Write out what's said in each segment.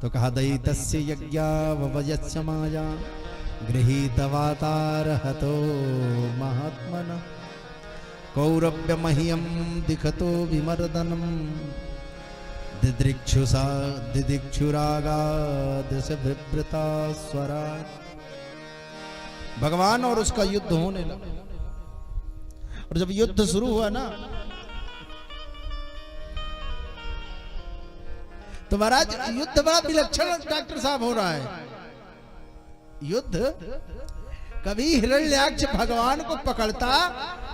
तो कहा दैतस्य यज्ञावयस्य माया गृहीतवातारहतो महात्मन कौरव्य मह्यम दिखतो विमर्दनम दिदिक्षुरागादश विवृता स्वरा। भगवान और उसका युद्ध होने लगा। और जब युद्ध शुरू हुआ ना तो महाराज युद्ध बड़ा विलक्षण डॉक्टर साहब हो रहा है। युद्ध कभी हिरण्याक्ष भगवान को पकड़ता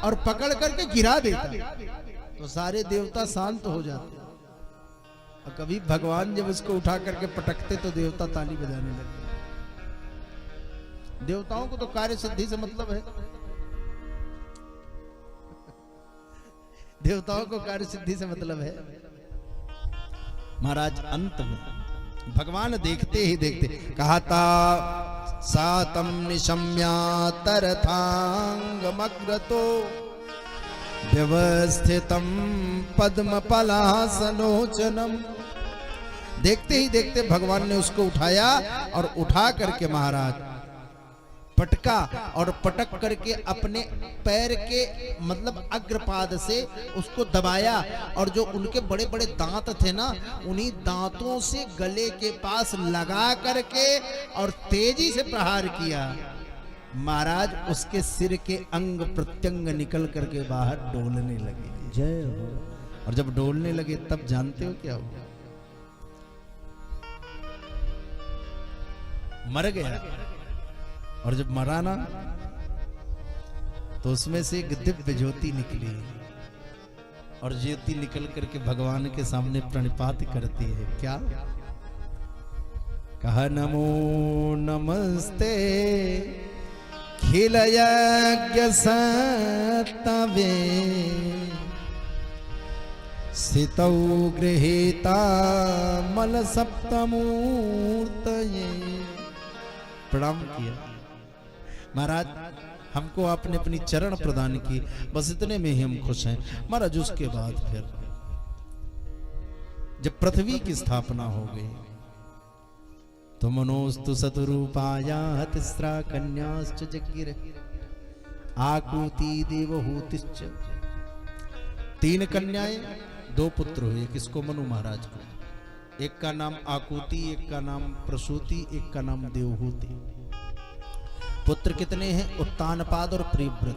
और पकड़ करके गिरा देता तो सारे देवता शांत हो जाते, और कभी भगवान जब उसको उठा करके पटकते तो देवता ताली बजाने लगते। देवताओं को तो कार्य सिद्धि से मतलब है, देवताओं को कार्य सिद्धि से मतलब है। महाराज अंत में भगवान देखते ही देखते कहा था सातम निशम्यातरथांगमग्रतो व्यवस्थितम पद्मपलासनोचनम। देखते ही देखते भगवान ने उसको उठाया और उठा करके महाराज पटका और पटक करके अपने पैर के मतलब अग्रपाद से उसको दबाया, और जो उनके बड़े बड़े दांत थे ना उन्हीं दांतों से गले के पास लगा करके और तेजी से प्रहार किया। महाराज उसके सिर के अंग प्रत्यंग निकल करके बाहर डोलने लगे। जय हो। और जब डोलने लगे तब जानते हो क्या हुआ? मर गया। और जब मरा ना तो उसमें से एक दिव्य ज्योति निकली, और ज्योति निकल करके भगवान के सामने प्रणिपात करती है। क्या कहा? नमो नमस्ते खिल यज्ञ सतवे स्थितौ गृहीता मल सप्तमूर्तये। प्रणाम किया। महाराज हमको आपने अपनी चरण प्रदान की, बस इतने में ही हम खुश हैं। महाराज उसके बाद फिर जब पृथ्वी की स्थापना हो गई तो मनोस्तु सतरूपाया तिस्रा कन्याश्च जगिर आकुति देवहूतिश्च। 3 कन्याएं 2 पुत्र हुए। किसको? मनु महाराज को। एक का नाम आकुति, एक का नाम प्रसूति, एक का नाम देवहूति। पुत्र कितने हैं? उत्तानपाद और प्रियव्रत।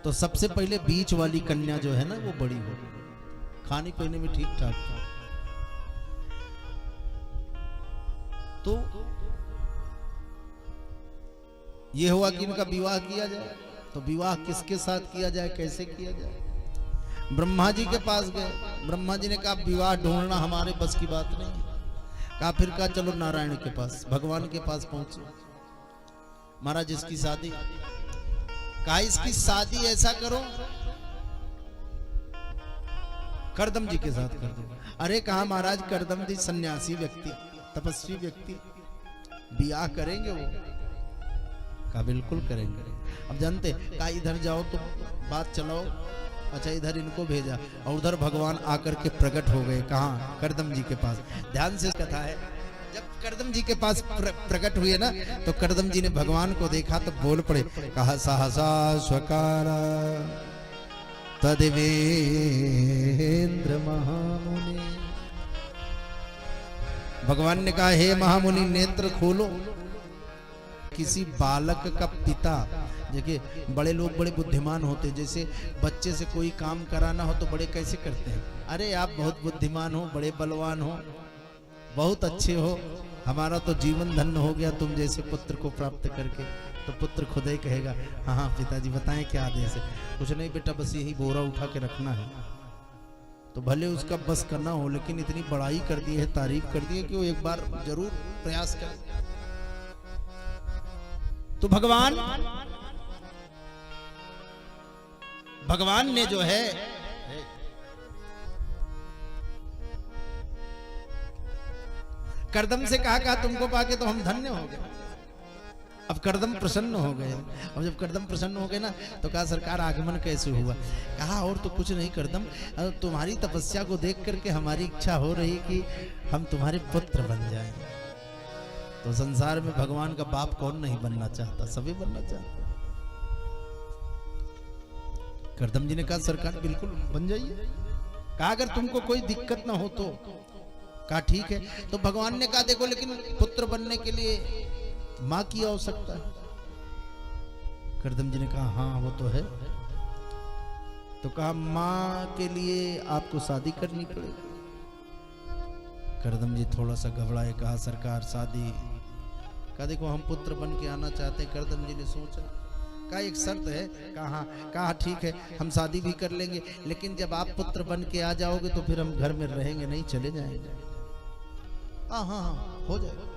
तो सबसे पहले बीच वाली कन्या जो है ना वो बड़ी हो, खाने पीने में ठीक ठाक था। तो ये हुआ कि इनका विवाह किया जाए। तो विवाह किसके साथ किया जाए, कैसे किया जाए? ब्रह्मा जी के पास गए। ब्रह्मा जी ने कहा विवाह ढूंढना हमारे बस की बात नहीं। कहा फिर कहा चलो नारायण के पास, भगवान के पास पहुंचे। महाराज इसकी शादी, कहा इसकी शादी ऐसा करो करदम जी के साथ कर दो। अरे कहा महाराज करदम जी सन्यासी व्यक्ति, तपस्वी व्यक्ति, ब्याह करेंगे वो? कहा बिल्कुल करेंगे। अब जानते कहा इधर जाओ तो बात चलाओ। अच्छा इधर इनको भेजा और उधर भगवान आकर के प्रकट हो गए। कहाँ? करदम जी के पास। ध्यान से कथा है। जब करदम जी के पास प्रकट हुए ना तो करदम जी ने भगवान को देखा तो बोल पड़े। कहा सहसा स्वकारा तदेवेंद्र महामुनि। भगवान ने कहा हे महामुनि नेत्र खोलो। किसी बालक का पिता, देखिए बड़े लोग बड़े बुद्धिमान होते, जैसे बच्चे से कोई काम कराना हो तो बड़े कैसे करते हैं? अरे आप बहुत बुद्धिमान हो, बड़े बलवान हो, बहुत अच्छे हो, हमारा तो जीवन धन्य हो गया तुम जैसे पुत्र को प्राप्त करके। तो पुत्र खुद ही कहेगा हाँ हाँ पिताजी बताएं क्या आदेश है? कुछ नहीं बेटा बस यही बोरा उठा के रखना है। तो भले उसका बस करना हो, लेकिन इतनी बड़ाई कर दी है, तारीफ कर दी है कि वो एक बार जरूर प्रयास करे। तो भगवान ने जो है करदम से कहा तुमको पाके तो हम धन्य हो गए। अब कर्दम प्रसन्न हो गए। अब जब कर्दम प्रसन्न हो गए ना, तो कहा सरकार आगमन कैसे हुआ? कहा और तो कुछ नहीं कर्दम, तुम्हारी तपस्या को देख करके हमारी इच्छा हो रही कि हम तुम्हारे पुत्र बन जाएं। तो संसार में भगवान का बाप कौन नहीं बनना चाहता, सभी बनना चाहता। कर्दम जी ने कहा सरकार बिल्कुल बन जाइए। कहा अगर तुमको कोई दिक्कत ना हो तो। कहा ठीक है। तो भगवान ने कहा देखो लेकिन पुत्र बनने के लिए माँ की आवश्यकता है। कर्दम जी ने कहा हाँ वो तो है। तो कहा माँ के लिए आपको शादी करनी पड़ेगी। कर्दम जी थोड़ा सा घबराए, कहा सरकार शादी? कहा देखो हम पुत्र बन के आना चाहते हैं। कर्दम जी ने सोचा, कहा एक शर्त है। कहा ठीक है हम शादी भी कर लेंगे, लेकिन जब आप पुत्र बन के आ जाओगे तो फिर हम घर में रहेंगे नहीं, चले जाएंगे। हाँ हो जाएगा।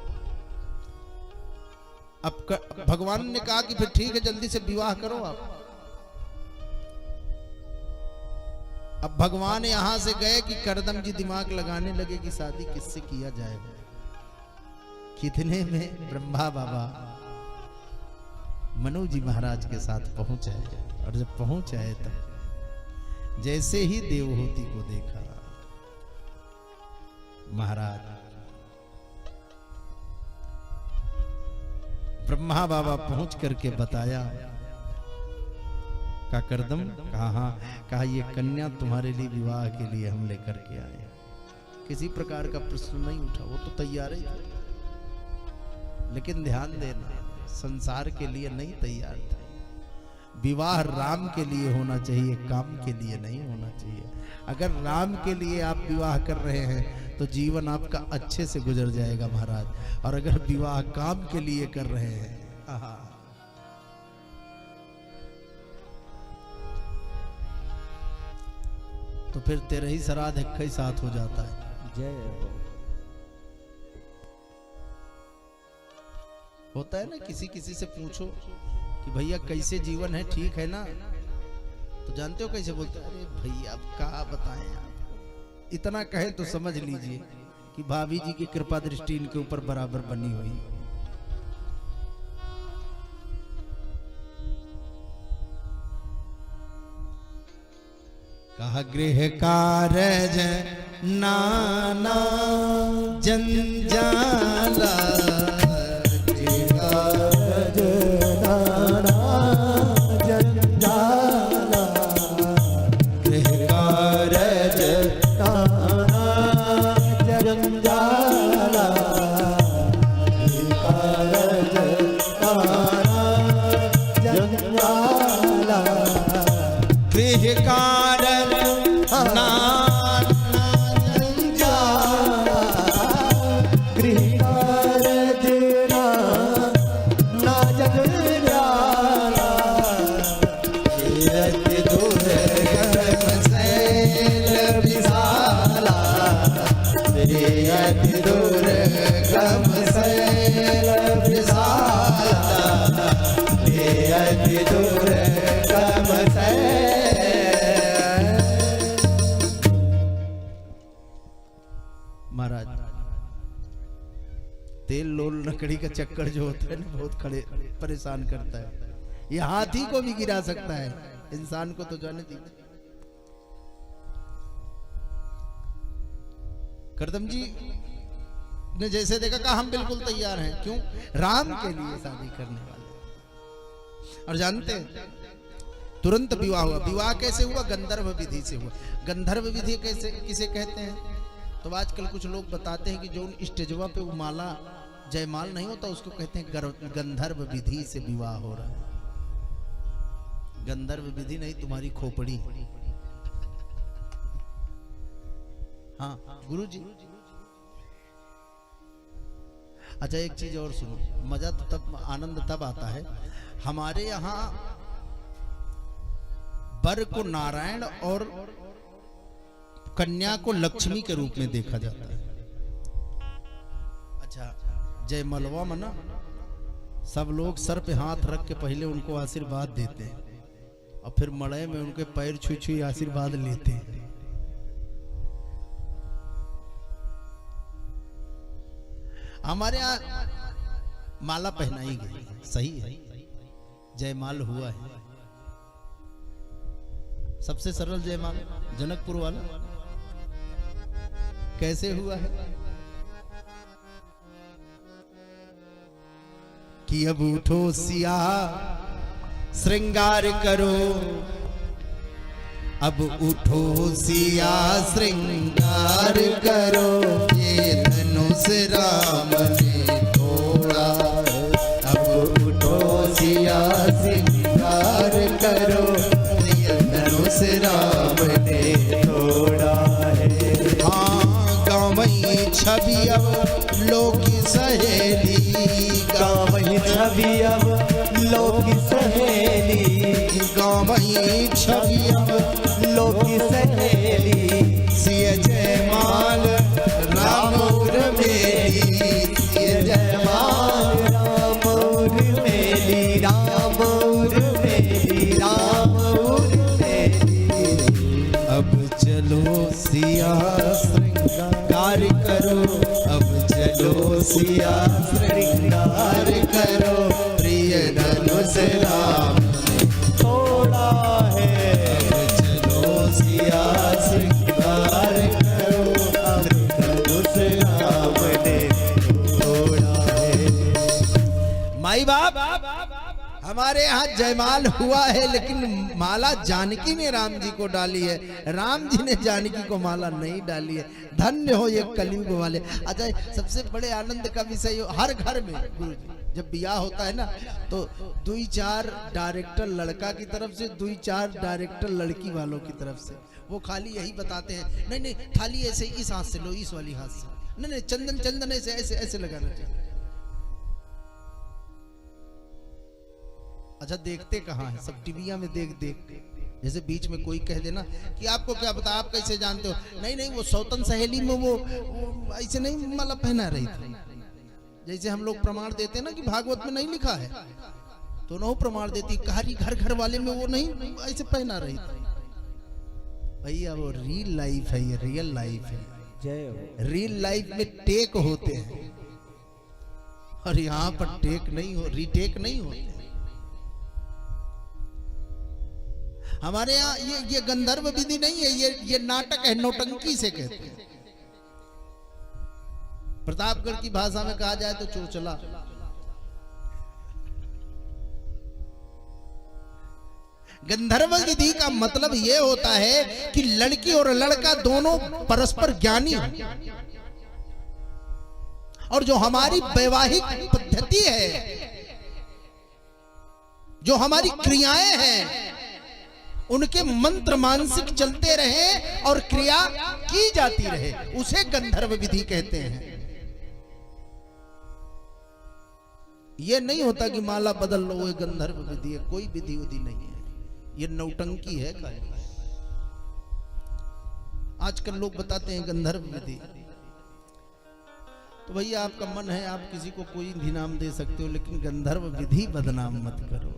अब भगवान ने कहा कि फिर ठीक है जल्दी से विवाह करो आप। अब भगवान यहां से गए कि कर्दम जी दिमाग लगाने लगे कि शादी किससे किया जाएगा। कितने में ब्रह्मा बाबा मनु जी महाराज के साथ पहुंच आए। और जब पहुंच आए तब जैसे ही देवहूति को देखा, महाराज ब्रह्मा बाबा पहुंच करके बताया। का कर्दम? कहा ये कन्या तुम्हारे लिए विवाह के लिए हम लेकर के आए। किसी प्रकार का प्रश्न नहीं उठा, वो तो तैयार ही था। लेकिन ध्यान देना, संसार के लिए नहीं तैयार था। विवाह राम के लिए होना चाहिए, काम के लिए नहीं होना चाहिए। अगर राम के लिए आप विवाह कर रहे हैं तो जीवन आपका अच्छे से गुजर जाएगा महाराज। और अगर विवाह काम के लिए कर रहे हैं, तो फिर तेरे ही श्राद्ध एक ही साथ हो जाता है। जय होता है ना, किसी से पूछो कि भैया कैसे जीवन है, ठीक है ना? तो जानते हो कैसे बोलते? अरे भैया अब क्या बताएं आप। इतना कहे तो समझ लीजिए कि भाभी जी की कृपा दृष्टि इनके ऊपर बराबर बनी हुई। कहा गृह कारज नाना जंजाला, तेल लोल लकड़ी का चक्कर जो होता है ना, बहुत खड़े परेशान करता है। ये हाथी को भी गिरा सकता है, इंसान को तो जाने दीजिए। कर्दम जी ने जैसे देखा, कहा हम बिल्कुल तैयार हैं। क्यों? राम के लिए शादी करने वाले। और जानते हैं तुरंत विवाह हुआ। विवाह कैसे हुआ? गंधर्व विधि से हुआ। गंधर्व विधि कैसे किसे कहते हैं? तो आजकल कुछ लोग बताते हैं कि जो स्टेजवा पे वो माला जयमाल नहीं होता, उसको कहते हैं गंधर्व विधि से विवाह हो रहा है। गंधर्व विधि नहीं, तुम्हारी खोपड़ी। हाँ गुरुजी। अच्छा एक चीज और सुनो, मजा तो तब, आनंद तब आता है। हमारे यहाँ वर को नारायण और कन्या को लक्ष्मी के रूप में देखा जाता है। अच्छा जयमलवा में ना सब लोग सर पे हाथ रख के पहले उनको आशीर्वाद देते हैं और फिर मड़ई में उनके पैर छुई छुई आशीर्वाद लेते हैं। हमारे यहाँ माला पहनाई गई, सही है, जयमाल हुआ है। सबसे सरल जयमाल जनकपुर वाला कैसे हुआ है कि अब उठो सिया श्रृंगार करो, अब उठो सिया श्रृंगार करो, ये धनुष राम ने तोड़ा। अब उठो सिया श्रृंगार करो, ये धनुष राम ने तोड़ा है। हाँ गाँवई छवि अब लोक सहेली, गाँवई छवि अब लोक सहेली, गाँवई छवि अब लोक सहेली। सिय जयमाल राम उर्मेली, सिय जयमाल राम उर्मेली, राम उर्मेली, राम उर्मेली। अब चलो सिया श्रृंगार करो, अब चलो सिया श्रृंगार करो, प्रिय धनुष राम ने तोड़ा है। अब चलो सिया श्रृंगार करो, अब धनुष राम ने तोड़ा है। माई बाप हमारे यहाँ जयमाल हुआ है, लेकिन माला जानकी ने राम जी को डाली है, राम जी ने जानकी को माला नहीं डाली है। धन्य हो ये कलयुग वाले। अच्छा, सबसे बड़े आनंद का विषय हर घर में गुरु जी जब ब्याह होता है ना, तो 2-4 डायरेक्टर लड़का की तरफ से, 2-4 डायरेक्टर लड़की वालों की तरफ से, वो खाली यही बताते हैं, नहीं नहीं थाली ऐसे इस हाथ से लो, इस वाली हाथ से, नहीं नहीं चंदन चंदन ऐसे ऐसे ऐसे लगाना चाहिए। अच्छा, देखते कहाँ है, सब टीविया में देख देख के। जैसे बीच में कोई कह देना कि आपको क्या पता, आप कैसे जानते हो, नहीं नहीं वो सौतन सहेली में वो ऐसे नहीं माला पहना रही थी। जैसे हम लोग प्रमाण देते हैं ना कि भागवत में नहीं लिखा है, तो न प्रमाण देती, कहारी घर घर वाले में वो नहीं ऐसे पहना रही थी। भैया वो रियल लाइफ है, ये रियल लाइफ है। जय रियल लाइफ में टेक होते हैं और यहाँ पर टेक नहीं हो, रीटेक नहीं होते। हमारे यहाँ ये गंधर्व विधि नहीं है, ये नाटक है, नौटंकी से कहते हैं। प्रतापगढ़ की भाषा में कहा जाए तो चोचला। गंधर्व विधि का मतलब यह होता है कि लड़की और लड़का दोनों परस्पर ज्ञानी हो, और जो हमारी वैवाहिक पद्धति है, जो हमारी क्रियाएं हैं, उनके मंत्र मानसिक चलते रहे और क्रिया की जाती रहे, उसे गंधर्व विधि कहते हैं। यह नहीं होता कि माला बदल लो, वो गंधर्व विधि है, कोई विधि उधि नहीं है, ये नौटंकी है। आजकल लोग बताते हैं गंधर्व विधि, तो भैया आपका मन है, आप किसी को कोई भी नाम दे सकते हो, लेकिन गंधर्व विधि बदनाम मत करो।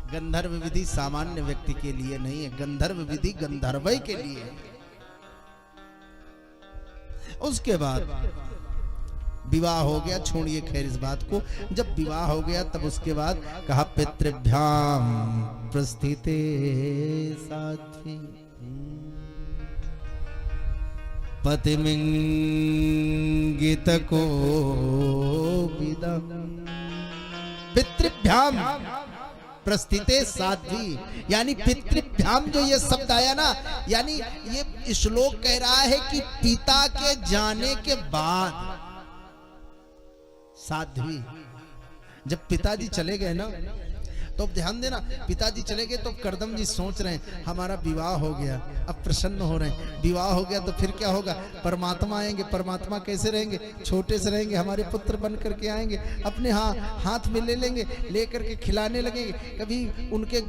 गंधर्व विधि सामान्य व्यक्ति के लिए नहीं है, गंधर्व विधि गंधर्वय के लिए है। उसके बाद विवाह हो गया, छोड़िए खैर इस बात को। जब विवाह हो गया तब उसके बाद कहा पितृभ्याम प्रस्थिते साध्वी पतिमिंगित को विदा। पितृभ्याम प्रस्थिते साध्वी, यानी पितृभ्याम जो ये शब्द आया ना, यानी ये श्लोक कह रहा है कि पिता के जाने के बाद साध्वी, जब पिताजी चले गए ना, तो ध्यान देना, पिताजी चले गए तो करदम जी सोच रहे हैं हमारा विवाह हो गया, अब प्रसन्न हो रहे हैं। विवाह हो गया तो फिर क्या होगा, परमात्मा आएंगे। परमात्मा कैसे रहेंगे, छोटे से रहेंगे, हमारे पुत्र बन करके आएंगे, अपने हाथ में ले लेंगे, लेकर के खिलाने लगेंगे, कभी उनके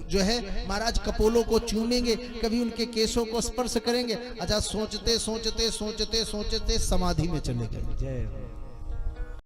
जो है महाराज कपोलों को चूमेंगे, कभी उनके केसों को स्पर्श करेंगे। अच्छा, सोचते सोचते सोचते सोचते समाधि में चले गए।